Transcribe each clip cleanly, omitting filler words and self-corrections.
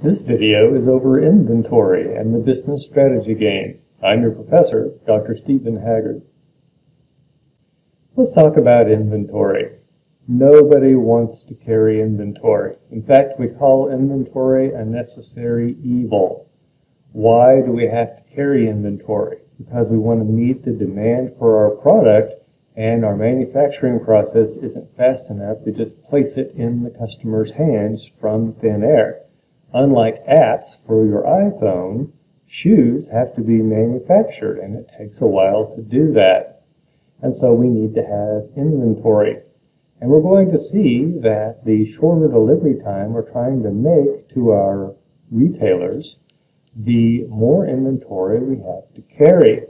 This video is over inventory and the business strategy game. I'm your professor, Dr. Stephen Haggard. Let's talk about inventory. Nobody wants to carry inventory. In fact, we call inventory a necessary evil. Why do we have to carry inventory? Because we want to meet the demand for our product, and our manufacturing process isn't fast enough to just place it in the customer's hands from thin air. Unlike apps for your iPhone, shoes have to be manufactured, and it takes a while to do that. And so we need to have inventory. And we're going to see that the shorter delivery time we're trying to make to our retailers, the more inventory we have to carry.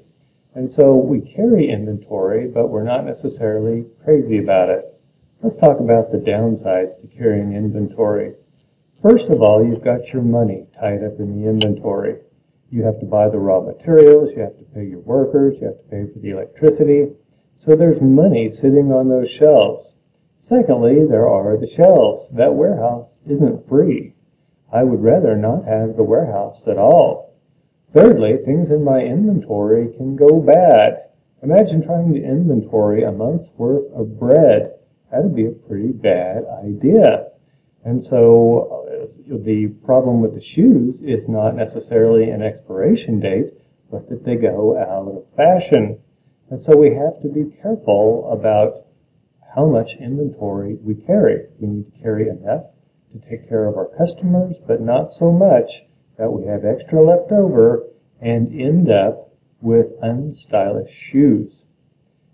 And so we carry inventory, but we're not necessarily crazy about it. Let's talk about the downsides to carrying inventory. First of all, you've got your money tied up in the inventory. You have to buy the raw materials, you have to pay your workers, you have to pay for the electricity. So there's money sitting on those shelves. Secondly, there are the shelves. That warehouse isn't free. I would rather not have the warehouse at all. Thirdly, things in my inventory can go bad. Imagine trying to inventory a month's worth of bread. That'd be a pretty bad idea. And so the problem with the shoes is not necessarily an expiration date, but that they go out of fashion. And so we have to be careful about how much inventory we carry. We need to carry enough to take care of our customers, but not so much that we have extra left over and end up with unstylish shoes.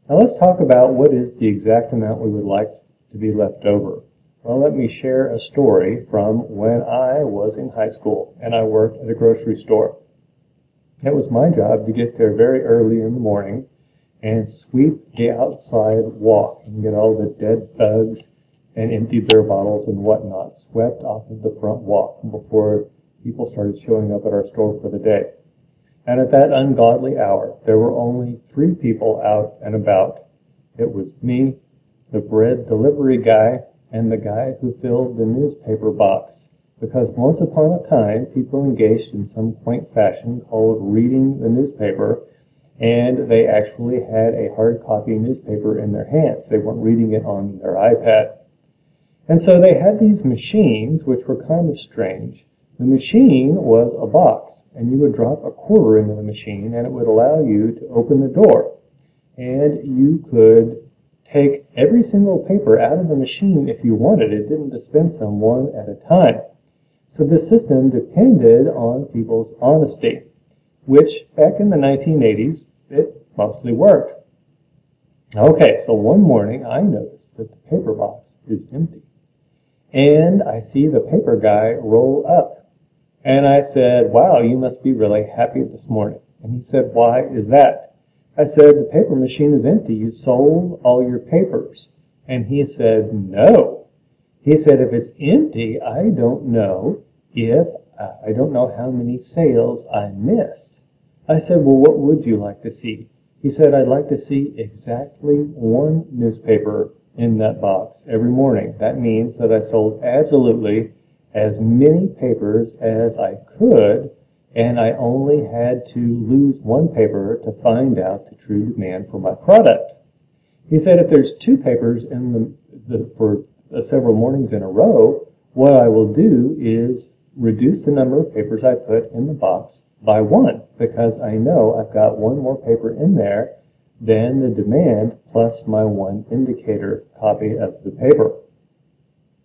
Now let's talk about what is the exact amount we would like to be left over. Well, let me share a story from when I was in high school and I worked at a grocery store. It was my job to get there very early in the morning and sweep the outside walk and get all the dead bugs and empty beer bottles and whatnot swept off of the front walk before people started showing up at our store for the day. And at that ungodly hour, there were only 3 people out and about. It was me, the bread delivery guy, and the guy who filled the newspaper box. Because once upon a time, people engaged in some quaint fashion called reading the newspaper, and they actually had a hard copy newspaper in their hands. They weren't reading it on their iPad. And so they had these machines, which were kind of strange. The machine was a box, and you would drop a quarter into the machine, and it would allow you to open the door. And you could take every single paper out of the machine if you wanted. It didn't dispense them one at a time. So this system depended on people's honesty, which back in the 1980s, it mostly worked. Okay, so one morning I noticed that the paper box is empty. And I see the paper guy roll up. And I said, "Wow, you must be really happy this morning." And he said, "Why is that?" I said, "The paper machine is empty. You sold all your papers." And he said, "No." He said, "If it's empty, I don't know how many sales I missed." I said, "Well, what would you like to see?" He said, "I'd like to see exactly 1 newspaper in that box every morning. That means that I sold absolutely as many papers as I could, and I only had to lose 1 paper to find out the true demand for my product." He said, "If there's 2 papers for several mornings in a row, what I will do is reduce the number of papers I put in the box by 1, because I know I've got 1 more paper in there than the demand plus my 1 indicator copy of the paper."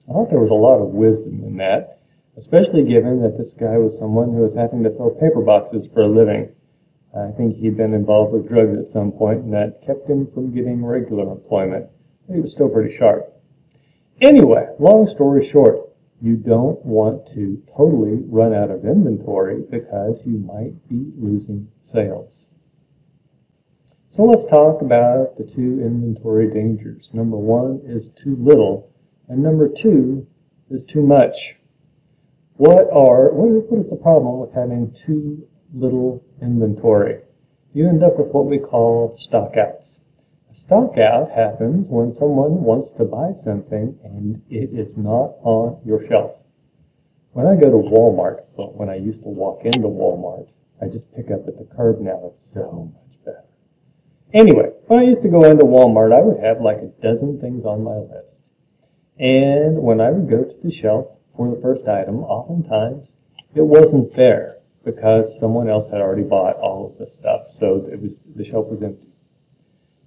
I thought there was a lot of wisdom in that, especially given that this guy was someone who was having to fill paper boxes for a living. I think he'd been involved with drugs at some point, and that kept him from getting regular employment. But he was still pretty sharp. Anyway, long story short, you don't want to totally run out of inventory because you might be losing sales. So let's talk about the 2 inventory dangers. Number 1 is too little, and number 2 is too much. What is the problem with having too little inventory? You end up with what we call stockouts. A stockout happens when someone wants to buy something and it is not on your shelf. When I go to Walmart, well, when I used to walk into Walmart, I just pick up at the curb now. It's so much better. Anyway, when I used to go into Walmart, I would have like a dozen things on my list. And when I would go to the shelf for the first item, oftentimes it wasn't there because someone else had already bought all of the stuff, so the shelf was empty.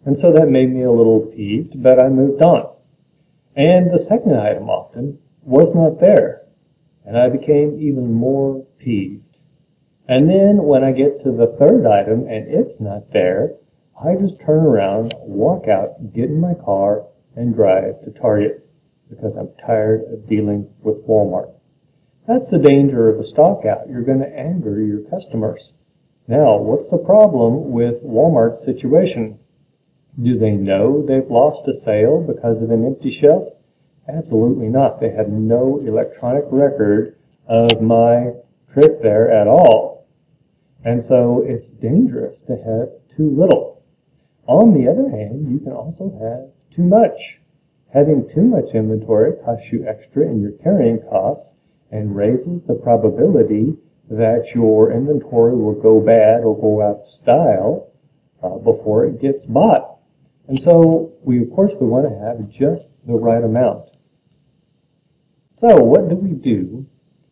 And so that made me a little peeved, but I moved on. And the second item often was not there, and I became even more peeved. And then when I get to the third item and it's not there, I just turn around, walk out, get in my car, and drive to Target because I'm tired of dealing with Walmart. That's the danger of a stock out. You're going to anger your customers. Now, what's the problem with Walmart's situation? Do they know they've lost a sale because of an empty shelf? Absolutely not. They have no electronic record of my trip there at all. And so it's dangerous to have too little. On the other hand, you can also have too much. Having too much inventory costs you extra in your carrying costs and raises the probability that your inventory will go bad or go out of style before it gets bought. And so of course we want to have just the right amount. So what do we do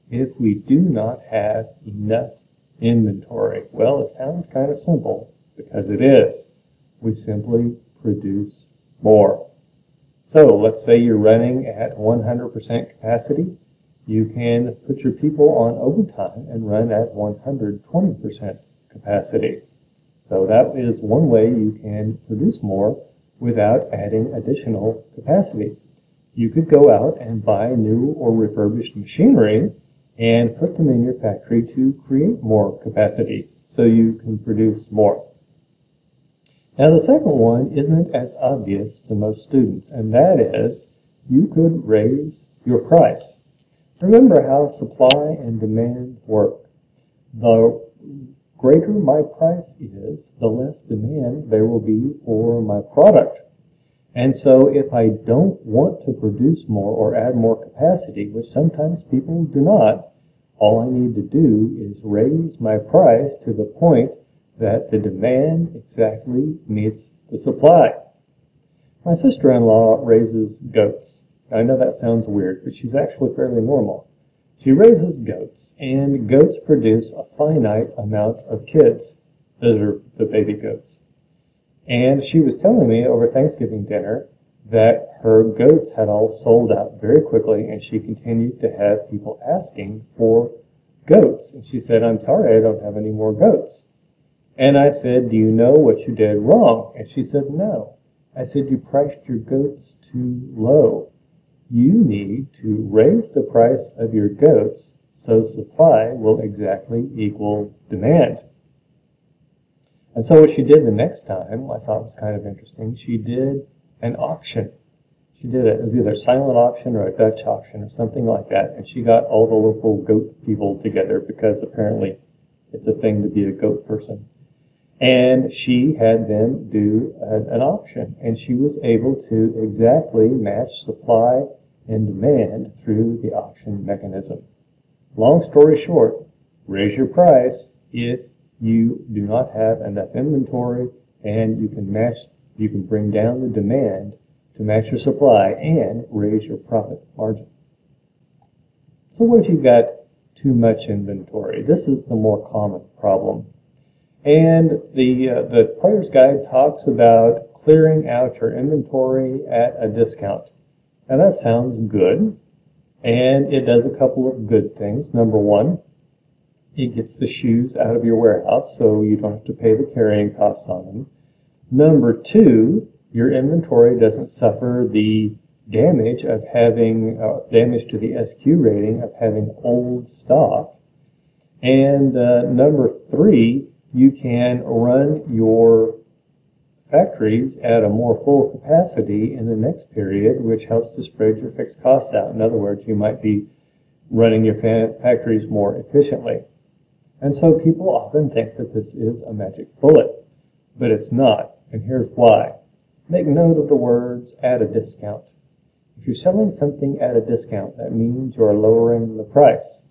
if we do not have enough inventory? Well, it sounds kind of simple because it is. We simply produce more. So let's say you're running at 100% capacity. You can put your people on overtime and run at 120% capacity. So that is one way you can produce more without adding additional capacity. You could go out and buy new or refurbished machinery and put them in your factory to create more capacity so you can produce more. Now the second one isn't as obvious to most students, and that is you could raise your price. Remember how supply and demand work. The greater my price is, the less demand there will be for my product. And so if I don't want to produce more or add more capacity, which sometimes people do not, all I need to do is raise my price to the point that the demand exactly meets the supply. My sister-in-law raises goats. I know that sounds weird, but she's actually fairly normal. She raises goats, and goats produce a finite amount of kids. Those are the baby goats. And she was telling me over Thanksgiving dinner that her goats had all sold out very quickly, and she continued to have people asking for goats. And she said, "I'm sorry, I don't have any more goats." And I said, "Do you know what you did wrong?" And she said, "No." I said, "You priced your goats too low. You need to raise the price of your goats so supply will exactly equal demand." And so what she did the next time, I thought was kind of interesting, she did an auction. She did it was either a silent auction or a Dutch auction or something like that. And she got all the local goat people together because apparently it's a thing to be a goat person. And she had them do an auction, and she was able to exactly match supply and demand through the auction mechanism. Long story short, raise your price if you do not have enough inventory, and you can bring down the demand to match your supply and raise your profit margin. So what if you've got too much inventory? This is the more common problem. And the Player's Guide talks about clearing out your inventory at a discount. Now that sounds good, and it does a couple of good things. Number one, it gets the shoes out of your warehouse so you don't have to pay the carrying costs on them. Number two, your inventory doesn't suffer the damage of having damage to the SQ rating of having old stock. And number three, you can run your factories at a more full capacity in the next period, which helps to spread your fixed costs out. In other words, you might be running your factories more efficiently. And so people often think that this is a magic bullet, but it's not. And here's why. Make note of the words "at a discount." If you're selling something at a discount, that means you're lowering the price.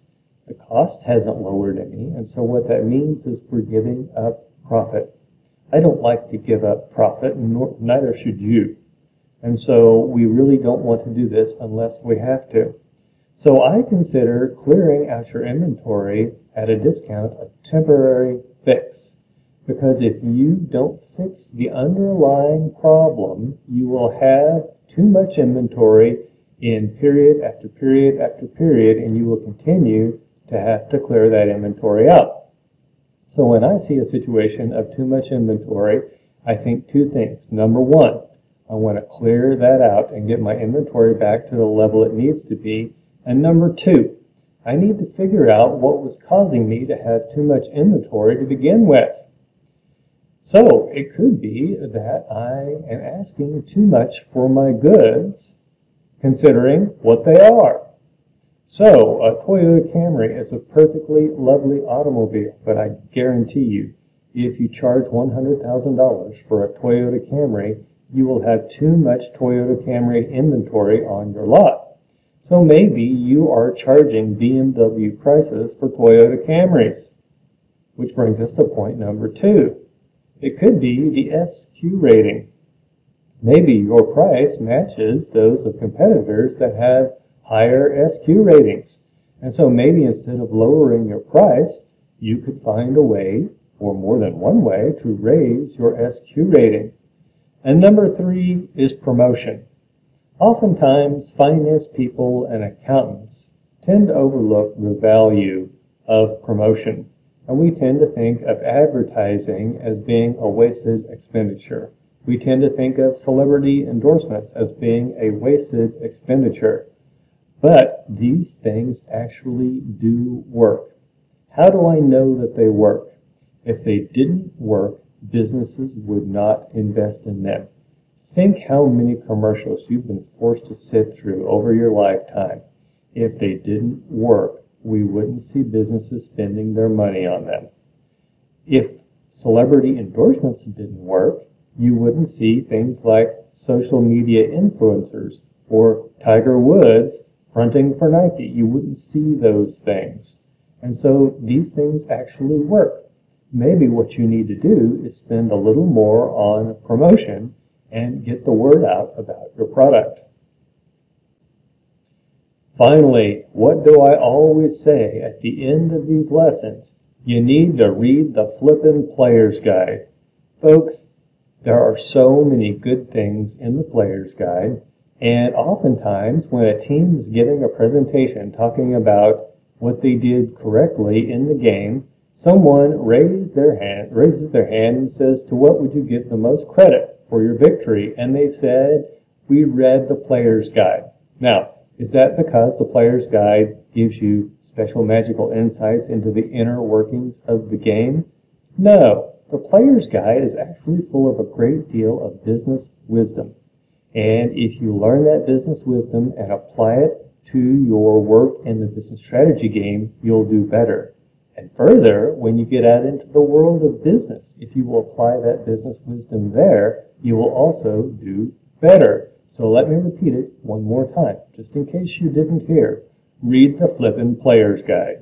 The cost hasn't lowered any, and so what that means is we're giving up profit. I don't like to give up profit, and neither should you. And so we really don't want to do this unless we have to. So I consider clearing out your inventory at a discount a temporary fix. Because if you don't fix the underlying problem, you will have too much inventory in period after period after period, and you will continue to have to clear that inventory out. So when I see a situation of too much inventory, I think two things. Number one, I want to clear that out and get my inventory back to the level it needs to be. And number two, I need to figure out what was causing me to have too much inventory to begin with. So it could be that I am asking too much for my goods, considering what they are. So a Toyota Camry is a perfectly lovely automobile, but I guarantee you, if you charge $100,000 for a Toyota Camry, you will have too much Toyota Camry inventory on your lot. So maybe you are charging BMW prices for Toyota Camrys. Which brings us to point number two. It could be the SQ rating. Maybe your price matches those of competitors that have higher SQ ratings. And so maybe instead of lowering your price, you could find a way, or more than one way, to raise your SQ rating. And number three is promotion. Oftentimes, finance people and accountants tend to overlook the value of promotion. And we tend to think of advertising as being a wasted expenditure. We tend to think of celebrity endorsements as being a wasted expenditure. But these things actually do work. How do I know that they work? If they didn't work, businesses would not invest in them. Think how many commercials you've been forced to sit through over your lifetime. If they didn't work, we wouldn't see businesses spending their money on them. If celebrity endorsements didn't work, you wouldn't see things like social media influencers or Tiger Woods fronting for Nike. You wouldn't see those things. And so these things actually work. Maybe what you need to do is spend a little more on promotion and get the word out about your product. Finally, what do I always say at the end of these lessons? You need to read the Flippin' Player's Guide. Folks, there are so many good things in the Player's Guide, and oftentimes when a team is giving a presentation talking about what they did correctly in the game, someone raises their hand and says, to what would you give the most credit for your victory? And they said, we read the Player's Guide. Now, is that because the Player's Guide gives you special magical insights into the inner workings of the game? No, the Player's Guide is actually full of a great deal of business wisdom. And if you learn that business wisdom and apply it to your work in the business strategy game, you'll do better. And further, when you get out into the world of business, if you will apply that business wisdom there, you will also do better. So let me repeat it one more time, just in case you didn't hear. Read the Flippin' Player's Guide.